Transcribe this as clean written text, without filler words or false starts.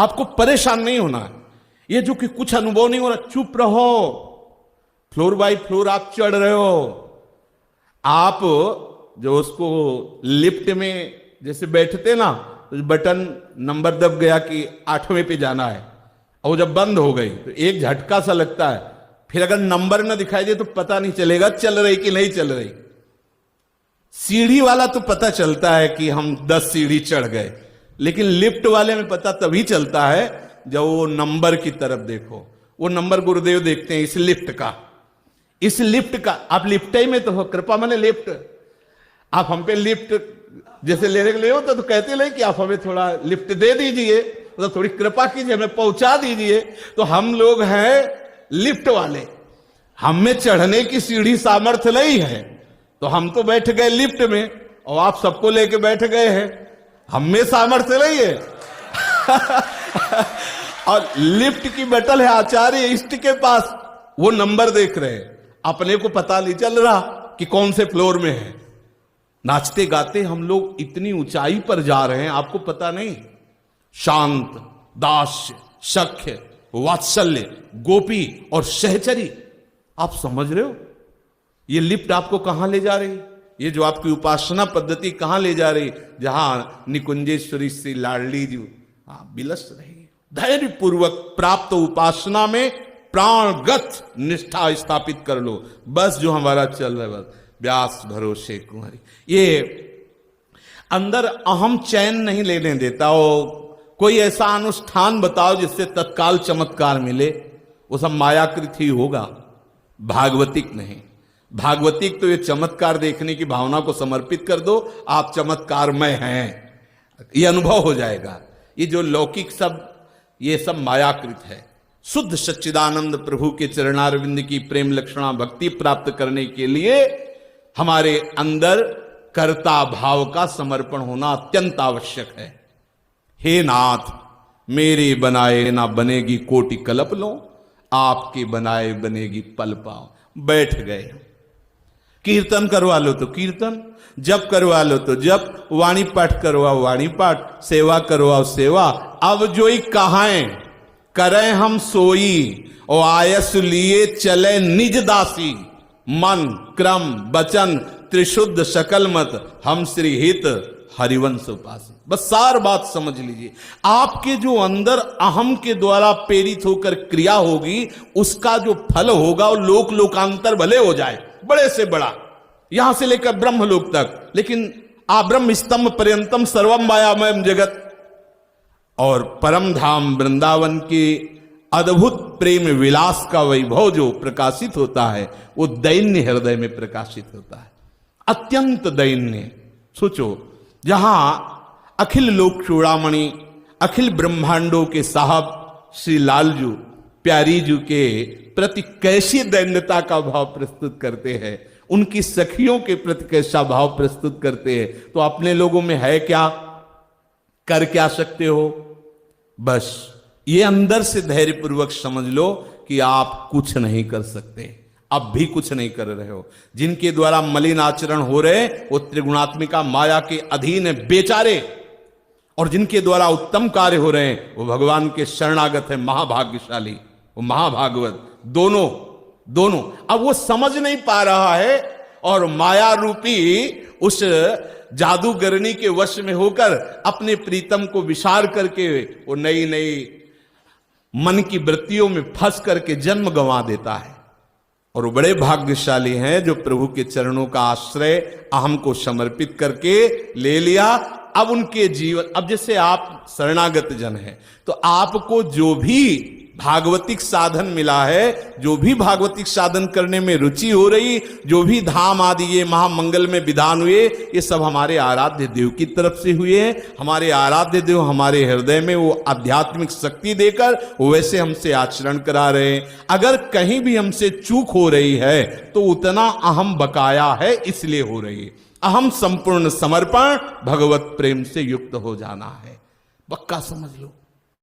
आपको परेशान नहीं होना है। ये जो कि कुछ अनुभव नहीं हो रहा, चुप रहो। फ्लोर बाय फ्लोर आप चढ़ रहे हो। आप जो उसको लिफ्ट में जैसे बैठते ना, तो बटन नंबर दब गया कि 8वें पे जाना है, और जब बंद हो गई तो एक झटका सा लगता है। फिर अगर नंबर ना दिखाई दे तो पता नहीं चलेगा चल रही कि नहीं चल रही। सीढ़ी वाला तो पता चलता है कि हम 10 सीढ़ी चढ़ गए, लेकिन लिफ्ट वाले में पता तभी चलता है जब वो नंबर की तरफ देखो। वो नंबर गुरुदेव देखते हैं इस लिफ्ट का, इस लिफ्ट का। आप लिफ्ट ही में तो हो, कृपा माने लिफ्ट। आप हम पे लिफ्ट जैसे लेने के लिए हो तो कहते ले कि आप हमें थोड़ा लिफ्ट दे दीजिए, तो थोड़ी कृपा कीजिए, हमें पहुंचा दीजिए। तो हम लोग हैं लिफ्ट वाले, हम में चढ़ने की सीढ़ी सामर्थ्य नहीं है, तो हम तो बैठ गए लिफ्ट में, और आप सबको लेके बैठ गए हैं। हम में सामर्थ्य नहीं है। और लिफ्ट की बटन है आचार्य इष्ट के पास, वो नंबर देख रहे हैं, अपने को पता नहीं चल रहा कि कौन से फ्लोर में है। नाचते गाते हम लोग इतनी ऊंचाई पर जा रहे हैं, आपको पता नहीं। शांत, दास्य, सख्य, वात्सल्य, गोपी और सहचरी, आप समझ रहे हो ये लिफ्ट आपको कहां ले जा रही? ये जो आपकी उपासना पद्धति कहां ले जा रही? जहां निकुंजेश्वरी से लाडली जी बिलस रही। धैर्य पूर्वक प्राप्त उपासना में प्राणगत निष्ठा स्थापित कर लो। बस जो हमारा चल रहा है, बस व्यास भरोसे कुंवरी। ये अंदर अहम चैन नहीं लेने देता। हो कोई ऐसा अनुष्ठान बताओ जिससे तत्काल चमत्कार मिले, वो सब मायाकृत ही होगा, भागवतिक नहीं। भागवतिक तो ये चमत्कार देखने की भावना को समर्पित कर दो, आप चमत्कारमय हैं, ये अनुभव हो जाएगा। ये जो लौकिक सब, ये सब मायाकृत है। शुद्ध सच्चिदानंद प्रभु के चरणारविंद की प्रेम लक्षणा भक्ति प्राप्त करने के लिए हमारे अंदर कर्ता भाव का समर्पण होना अत्यंत आवश्यक है। हे नाथ, मेरे बनाए ना बनेगी कोटि कल्प लो, आपके बनाए बनेगी पल पाओ। बैठ गए। कीर्तन करवा लो तो कीर्तन, जप करवा लो तो जप, वाणी पाठ करवाओ वाणी पाठ, सेवा करवाओ सेवा। अब जोई कहाएं करें हम सोई, और आयस लिए चले निज दासी। मन क्रम वचन त्रिशुद्ध सकल मत, हम श्री हित हरिवंश उपासी। बस सार बात समझ लीजिए। आपके जो अंदर अहम के द्वारा प्रेरित होकर क्रिया होगी, उसका जो फल होगा वो लोक लोकांतर भले हो जाए, बड़े से बड़ा, यहां से लेकर ब्रह्मलोक तक, लेकिन आब्रह्म स्तंभ पर्यंतम सर्वम मायामय जगत। और परम धाम वृंदावन के अद्भुत प्रेम विलास का वैभव जो प्रकाशित होता है, वो दैन्य हृदय में प्रकाशित होता है, अत्यंत दैन्य। सोचो, जहां अखिल लोक चूड़ामणि, अखिल ब्रह्मांडों के साहब श्री लालजू प्यारी जू के प्रति कैसी दैन्यता का भाव प्रस्तुत करते हैं, उनकी सखियों के प्रति कैसा भाव प्रस्तुत करते हैं, तो अपने लोगों में है क्या, कर क्या सकते हो? बस ये अंदर से धैर्य पूर्वक समझ लो कि आप कुछ नहीं कर सकते, अब भी कुछ नहीं कर रहे हो। जिनके द्वारा मलिन आचरण हो रहे, वो त्रिगुणात्मिका माया के अधीन है, बेचारे। और जिनके द्वारा उत्तम कार्य हो रहे हैं, वो भगवान के शरणागत है, महाभाग्यशाली, वो महाभागवत। दोनों अब वो समझ नहीं पा रहा है, और माया रूपी उस जादूगरनी के वश में होकर अपने प्रीतम को विसार करके वो नई नई मन की वृत्तियों में फंस करके जन्म गंवा देता है। और वो बड़े भाग्यशाली हैं जो प्रभु के चरणों का आश्रय अहम को समर्पित करके ले लिया। अब उनके जीवन, अब जैसे आप शरणागत जन हैं, तो आपको जो भी भागवतिक साधन मिला है, जो भी भागवतिक साधन करने में रुचि हो रही, जो भी धाम आदि ये महामंगल में विधान हुए, ये सब हमारे आराध्य देव की तरफ से हुए हैं। हमारे आराध्य देव हमारे हृदय में वो आध्यात्मिक शक्ति देकर वैसे हमसे आचरण करा रहे हैं। अगर कहीं भी हमसे चूक हो रही है तो उतना अहम बकाया है, इसलिए हो रही है। अहम संपूर्ण समर्पण भगवत प्रेम से युक्त हो जाना है, पक्का समझ लो।